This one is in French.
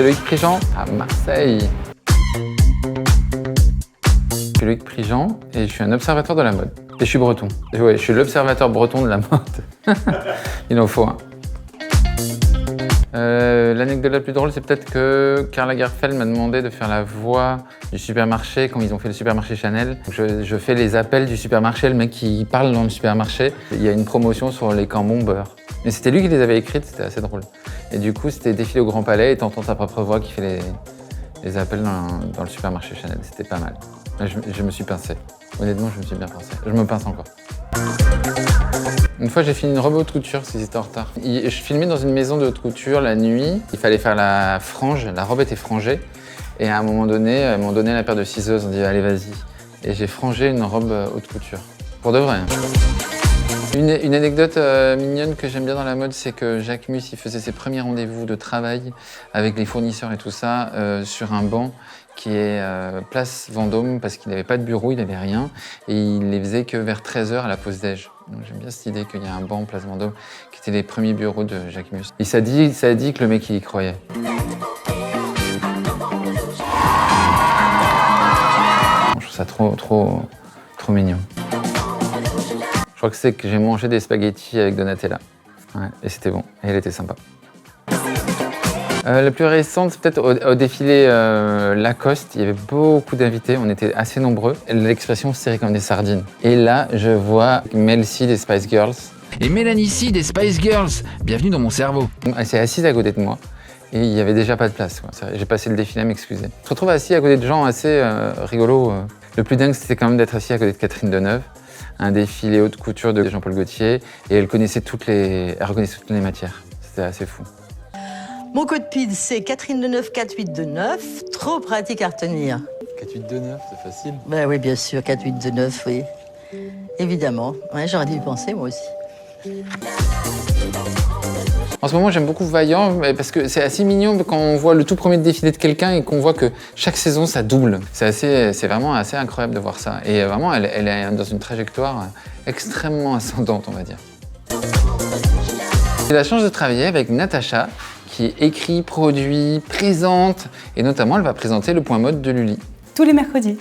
c'est Loïc Prigent à Marseille. Je suis Loïc Prigent et je suis un observateur de la mode. Et je suis breton. Et ouais, je suis l'observateur breton de la mode. Il en faut un. L'anecdote la plus drôle, c'est peut-être que Karl Lagerfeld m'a demandé de faire la voix du supermarché quand ils ont fait le supermarché Chanel. Je fais les appels du supermarché, le mec qui parle dans le supermarché. Il y a une promotion sur les cambons beurre. Et c'était lui qui les avait écrites, c'était assez drôle. Et du coup, c'était défilé au Grand Palais et t'entends ta propre voix qui fait les appels dans le supermarché Chanel. C'était pas mal. Je me suis pincé. Honnêtement, je me suis bien pincé. Je me pince encore. Une fois, j'ai fini une robe haute couture, parce qu'ils étaient en retard. Je filmais dans une maison de haute couture la nuit. Il fallait faire la frange, la robe était frangée. Et à un moment donné, ils m'ont donné la paire de ciseaux, ils ont dit « allez, vas-y ». Et j'ai frangé une robe haute couture. Pour de vrai. Une anecdote mignonne que j'aime bien dans la mode, c'est que Jacquemus, il faisait ses premiers rendez-vous de travail avec les fournisseurs et tout ça sur un banc qui est place Vendôme parce qu'il n'avait pas de bureau, il n'avait rien. Et il les faisait que vers 13h à la pause déj. Donc j'aime bien cette idée qu'il y a un banc place Vendôme qui était les premiers bureaux de Jacquemus. Et ça dit que le mec il y croyait. Je trouve ça trop mignon. Je crois que c'est que j'ai mangé des spaghettis avec Donatella. Ouais, et c'était bon. Et elle était sympa. La plus récente, c'est peut-être au défilé Lacoste. Il y avait beaucoup d'invités, on était assez nombreux. L'expression serrée comme des sardines. Et là, je vois Mel C des Spice Girls. Et Mélanie C des Spice Girls. Bienvenue dans mon cerveau. Elle s'est assise à côté de moi. Et il n'y avait déjà pas de place. J'ai passé le défilé à m'excuser. Je me retrouve assis à côté de gens assez rigolos. Le plus dingue, c'était quand même d'être assis à côté de Catherine Deneuve. Un défilé haute couture de Jean-Paul Gaultier. Et elle reconnaissait toutes les matières. C'était assez fou. Mon code PID, c'est Catherine Deneuve 4829. Trop pratique à retenir. 4829, c'est facile. Ben oui, bien sûr, 4829, oui. Évidemment. Ouais, j'aurais dû y penser, moi aussi. En ce moment, j'aime beaucoup Vaillant parce que c'est assez mignon quand on voit le tout premier défilé de quelqu'un et qu'on voit que chaque saison, ça double. C'est vraiment assez incroyable de voir ça. Et vraiment, elle est dans une trajectoire extrêmement ascendante, on va dire. J'ai la chance de travailler avec Natacha, qui écrit, produit, présente, et notamment, elle va présenter le point mode de Lully. Tous les mercredis.